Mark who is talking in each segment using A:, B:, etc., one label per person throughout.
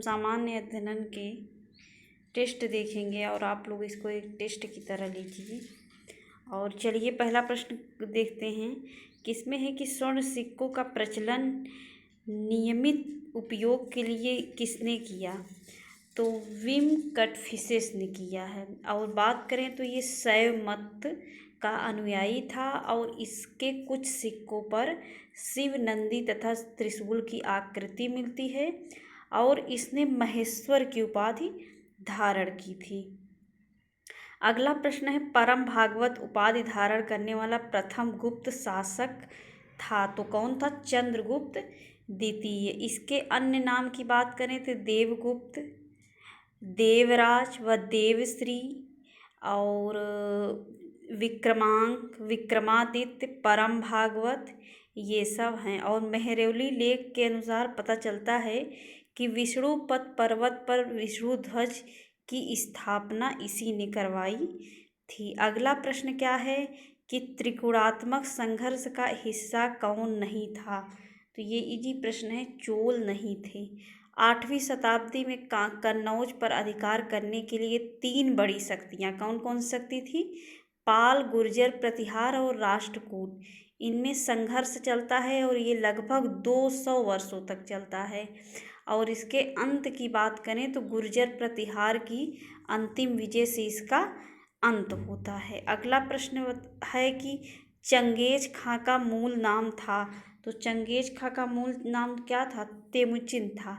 A: सामान्य अध्ययन के टेस्ट देखेंगे और आप लोग इसको एक टेस्ट की तरह लीजिए। और चलिए पहला प्रश्न देखते हैं, किसमें है कि स्वर्ण सिक्कों का प्रचलन नियमित उपयोग के लिए किसने किया? तो विम कटफिसेस ने किया है। और बात करें तो ये शैव मत का अनुयायी था और इसके कुछ सिक्कों पर शिव, नंदी तथा त्रिशूल की आकृति मिलती है और इसने महेश्वर की उपाधि धारण की थी। अगला प्रश्न है, परम भागवत उपाधि धारण करने वाला प्रथम गुप्त शासक था तो कौन था? चंद्रगुप्त द्वितीय। इसके अन्य नाम की बात करें तो देवगुप्त, देवराज व देवश्री और विक्रमांक, विक्रमादित्य, परम भागवत, ये सब हैं। और मेहरौली लेख के अनुसार पता चलता है कि विष्णुपद पर्वत पर विष्णु ध्वज की स्थापना इसी ने करवाई थी। अगला प्रश्न क्या है कि त्रिकोणात्मक संघर्ष का हिस्सा कौन नहीं था? तो ये इजी प्रश्न है, चोल नहीं थे। 8वीं शताब्दी में कन्नौज पर अधिकार करने के लिए 3 बड़ी शक्तियाँ, कौन कौन शक्ति थी? पाल, गुर्जर, प्रतिहार और राष्ट्रकूट, इनमें संघर्ष चलता है और ये लगभग 200 वर्षों तक चलता है। और इसके अंत की बात करें तो गुर्जर प्रतिहार की अंतिम विजय से इसका अंत होता है। अगला प्रश्न है कि चंगेज खां का मूल नाम था तो चंगेज खां का मूल नाम क्या था? तेमुचिन था।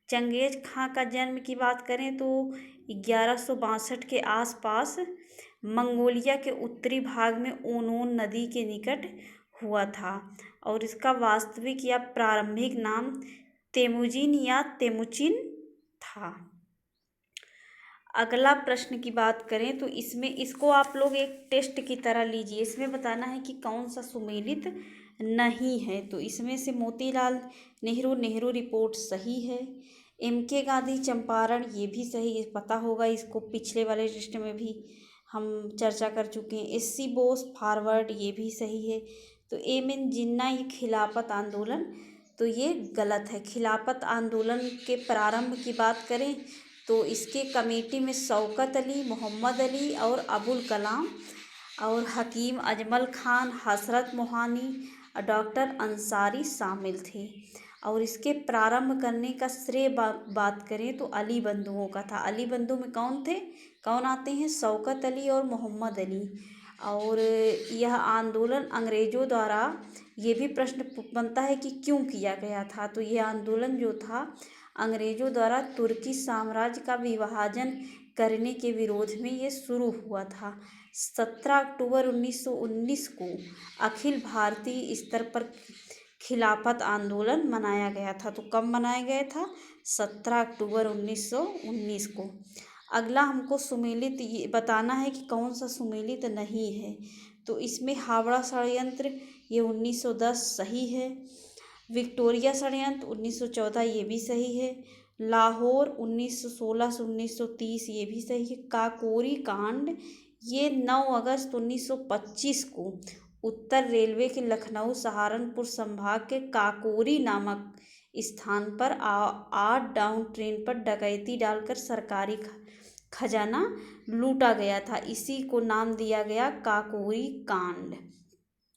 A: चंगेज खां का जन्म की बात करें तो 1162 के आसपास मंगोलिया के उत्तरी भाग में ओनोन नदी के निकट हुआ था और इसका वास्तविक या प्रारंभिक नाम तेमुजिन या तेमुचिन था। अगला प्रश्न की बात करें तो इसमें इसको आप लोग एक टेस्ट की तरह लीजिए। इसमें बताना है कि कौन सा सुमेलित नहीं है। तो इसमें से मोतीलाल नेहरू रिपोर्ट सही है। MK गांधी चंपारण, ये भी सही है, पता होगा इसको, पिछले वाले टेस्ट में भी हम चर्चा कर चुके हैं। SC बोस फॉरवर्ड, ये भी सही है। तो MN जिन्ना, ये खिलाफत आंदोलन, तो ये गलत है। खिलाफत आंदोलन के प्रारंभ की बात करें तो इसके कमेटी में शौकत अली, मोहम्मद अली और अबुल कलाम और हकीम अजमल खान, हसरत मोहानी और डॉक्टर अंसारी शामिल थे। और इसके प्रारंभ करने का श्रेय बात करें तो अली बंधुओं का था। अली बंधु में कौन थे, कौन आते हैं? शौकत अली और मोहम्मद अली। और यह आंदोलन अंग्रेज़ों द्वारा, ये भी प्रश्न बनता है कि क्यों किया गया था? तो यह आंदोलन जो था अंग्रेज़ों द्वारा तुर्की साम्राज्य का विभाजन करने के विरोध में ये शुरू हुआ था। 17 अक्टूबर 1919 को अखिल भारतीय स्तर पर खिलाफत आंदोलन मनाया गया था। तो कब मनाया गया था? 17 अक्टूबर 1919 को। अगला हमको सुमेलित ये बताना है कि कौन सा सुमेलित नहीं है। तो इसमें हावड़ा षड्यंत्र, ये 1910 सही है। विक्टोरिया षड्यंत्र 1914, ये भी सही है। लाहौर 1916 से 1930, ये भी सही है। काकोरी कांड, ये 9 अगस्त 1925 को उत्तर रेलवे के लखनऊ सहारनपुर संभाग के काकोरी नामक स्थान पर 8 डाउन ट्रेन पर डकैती डालकर सरकारी खजाना लूटा गया था। इसी को नाम दिया गया काकोरी कांड।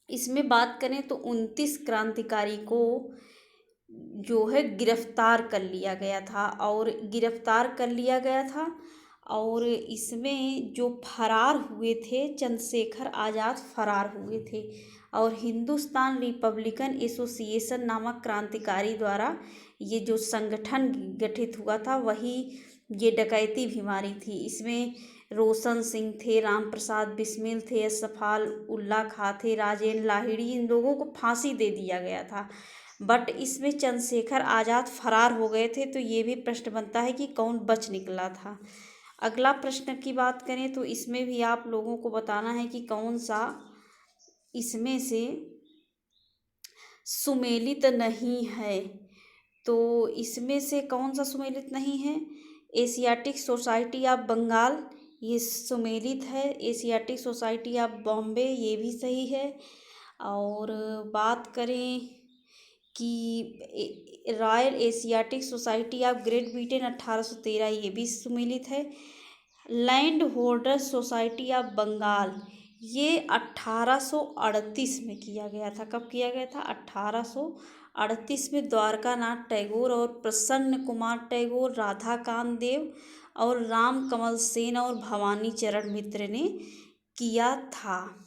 A: इसमें बात करें तो 29 क्रांतिकारी को जो है गिरफ्तार कर लिया गया था और इसमें जो फरार हुए थे, चंद्रशेखर आज़ाद फरार हुए थे और हिंदुस्तान रिपब्लिकन एसोसिएशन नामक क्रांतिकारी द्वारा ये जो संगठन गठित हुआ था, वही ये डकैती भी मारी थी। इसमें रोशन सिंह थे, राम प्रसाद बिस्मिल थे, अशफाक उल्ला खां थे, राजेंद्र लाहिड़ी, इन लोगों को फांसी दे दिया गया था। बट इसमें चंद्रशेखर आज़ाद फरार हो गए थे। तो ये भी प्रश्न बनता है कि कौन बच निकला था। अगला प्रश्न की बात करें तो इसमें भी आप लोगों को बताना है कि कौन सा इसमें से सुमेलित नहीं है। तो इसमें से कौन सा सुमेलित नहीं है? एशियाटिक सोसाइटी ऑफ बंगाल, ये सुमेलित है। एशियाटिक सोसाइटी ऑफ बॉम्बे, ये भी सही है। और बात करें कि Royal Asiatic Society of Great Britain 1813, ये भी सुमेलित है। Land Holders Society of Bengal, ये 1838 में किया गया था। कब किया गया था? 1838 में द्वारकानाथ टैगोर और प्रसन्न कुमार टैगोर, राधाकांत देव और राम कमल सेन और भवानी चरण मित्र ने किया था।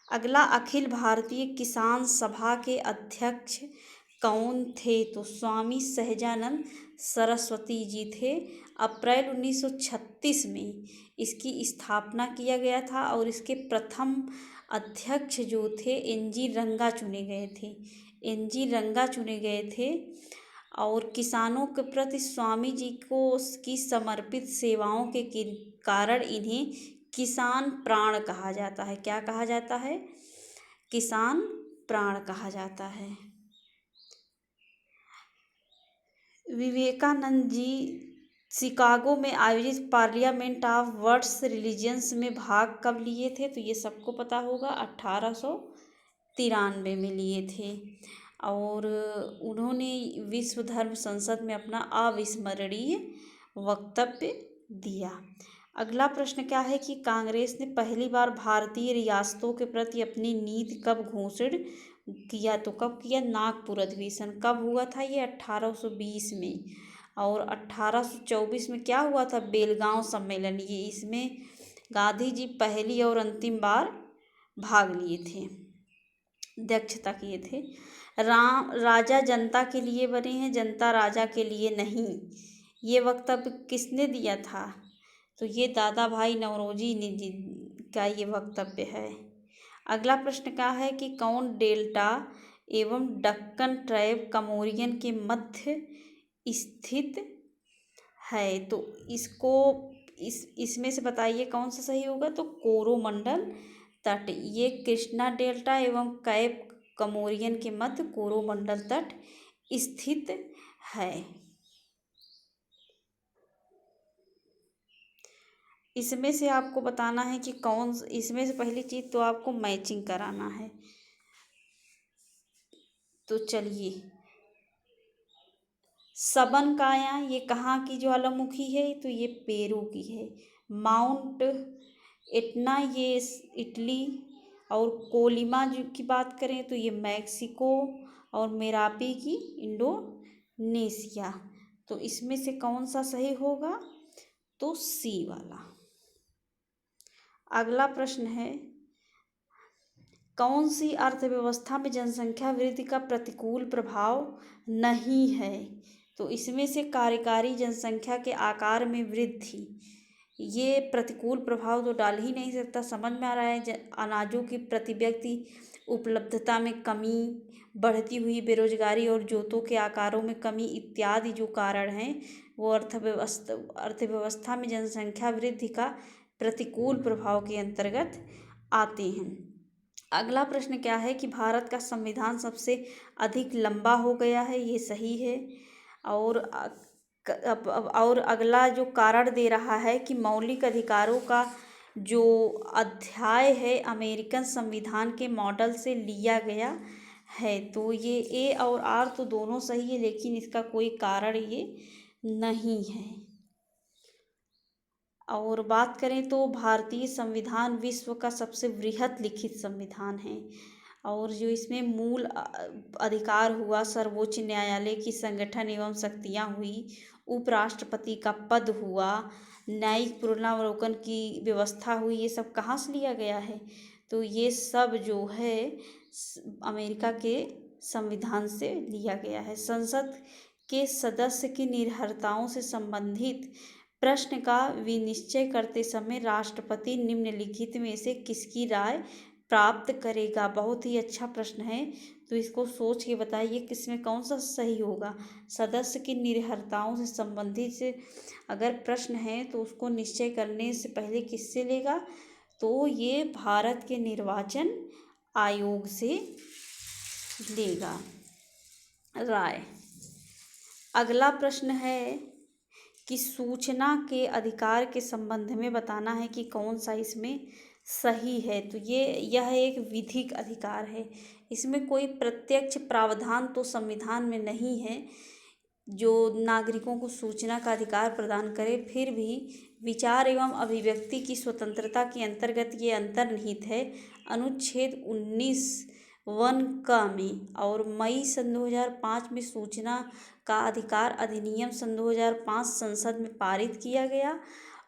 A: अगला, अखिल भारतीय किसान सभा के अध्यक्ष कौन थे? तो स्वामी सहजानंद सरस्वती जी थे। अप्रैल 1936 में इसकी स्थापना किया गया था और इसके प्रथम अध्यक्ष जो थे एन.जी. रंगा चुने गए थे। एन.जी. रंगा चुने गए थे और किसानों के प्रति स्वामी जी को की समर्पित सेवाओं के कारण इन्हें किसान प्राण कहा जाता है। क्या कहा जाता है? किसान प्राण कहा जाता है। विवेकानंद जी शिकागो में आयोजित पार्लियामेंट ऑफ वर्ल्ड्स रिलीजन्स में भाग कब लिए थे? तो ये सबको पता होगा, 1893 में लिए थे और उन्होंने विश्व धर्म संसद में अपना अविस्मरणीय वक्तव्य दिया। अगला प्रश्न क्या है कि कांग्रेस ने पहली बार भारतीय रियासतों के प्रति अपनी नीति कब घोषित किया? तो कब किया? नागपुर अधिवेशन। कब हुआ था ये? 1820 में। और 1824 में क्या हुआ था? बेलगांव सम्मेलन। ये इसमें गांधी जी पहली और अंतिम बार भाग लिए थे, अध्यक्षता किए थे। राजा जनता के लिए बने हैं, जनता राजा के लिए नहीं, ये वक्तव्य किसने दिया था? तो ये दादा भाई नौरोजी ने जी का ये वक्तव्य है। अगला प्रश्न क्या है कि कौन डेल्टा एवं दक्कन ट्राइब कमोरियन के मध्य स्थित है? तो इसको इसमें से बताइए कौन सा सही होगा? तो कोरोमंडल तट, ये कृष्णा डेल्टा एवं कैप कमोरियन के मध्य कोरोमंडल तट स्थित है। इसमें से आपको बताना है कि कौन, इसमें से पहली चीज तो आपको मैचिंग कराना है। तो चलिए, सबनकाया ये कहाँ की ज्वालामुखी है? तो ये पेरू की है। माउंट एटना ये इटली, और कोलिमा जो की बात करें तो ये मैक्सिको, और मेरापी की इंडोनेशिया। तो इसमें से कौन सा सही होगा? तो सी वाला। अगला प्रश्न है, कौन सी अर्थव्यवस्था में जनसंख्या वृद्धि का प्रतिकूल प्रभाव नहीं है? तो इसमें से कार्यकारी जनसंख्या के आकार में वृद्धि, ये प्रतिकूल प्रभाव तो डाल ही नहीं सकता। समझ में आ रहा है। अनाजों की प्रति व्यक्ति उपलब्धता में कमी, बढ़ती हुई बेरोजगारी और जोतों के आकारों में कमी इत्यादि जो कारण हैं वो अर्थव्यवस्था में जनसंख्या वृद्धि का प्रतिकूल प्रभाव के अंतर्गत आते हैं। अगला प्रश्न क्या है कि भारत का संविधान सबसे अधिक लंबा हो गया है, ये सही है। और अगला जो कारण दे रहा है कि मौलिक अधिकारों का जो अध्याय है अमेरिकन संविधान के मॉडल से लिया गया है। तो ये ए और आर तो दोनों सही है, लेकिन इसका कोई कारण ये नहीं है। और बात करें तो भारतीय संविधान विश्व का सबसे वृहत लिखित संविधान है। और जो इसमें मूल अधिकार हुआ, सर्वोच्च न्यायालय की संगठन एवं शक्तियाँ हुई, उपराष्ट्रपति का पद हुआ, न्यायिक पुनरावलोकन की व्यवस्था हुई, ये सब कहाँ से लिया गया है? तो ये सब जो है अमेरिका के संविधान से लिया गया है। संसद के सदस्य की निर्भरताओं से संबंधित प्रश्न का विनिश्चय करते समय राष्ट्रपति निम्नलिखित में से किसकी राय प्राप्त करेगा? बहुत ही अच्छा प्रश्न है, तो इसको सोच के बताइए किसमें कौन सा सही होगा। सदस्य की निर्भरताओं से संबंधित से अगर प्रश्न है तो उसको निश्चय करने से पहले किससे लेगा? तो ये भारत के निर्वाचन आयोग से लेगा राय। अगला प्रश्न है कि सूचना के अधिकार के संबंध में बताना है कि कौन सा इसमें सही है। तो यह एक विधिक अधिकार है। इसमें कोई प्रत्यक्ष प्रावधान तो संविधान में नहीं है जो नागरिकों को सूचना का अधिकार प्रदान करे, फिर भी विचार एवं अभिव्यक्ति की स्वतंत्रता के अंतर्गत ये अंतर्निहित है। अनुच्छेद 19 वन क में और मई सन 2005 में सूचना का अधिकार अधिनियम सन 2005 संसद में पारित किया गया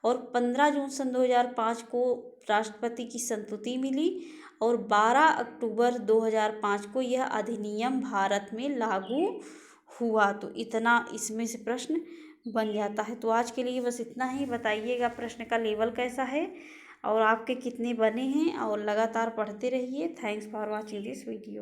A: और 15 जून सन 2005 को राष्ट्रपति की संस्तुति मिली और 12 अक्टूबर 2005 को यह अधिनियम भारत में लागू हुआ। तो इतना इसमें से प्रश्न बन जाता है। तो आज के लिए बस इतना ही। बताइएगा प्रश्न का लेवल कैसा है और आपके कितने बने हैं, और लगातार पढ़ते रहिए। Thanks for watching this video.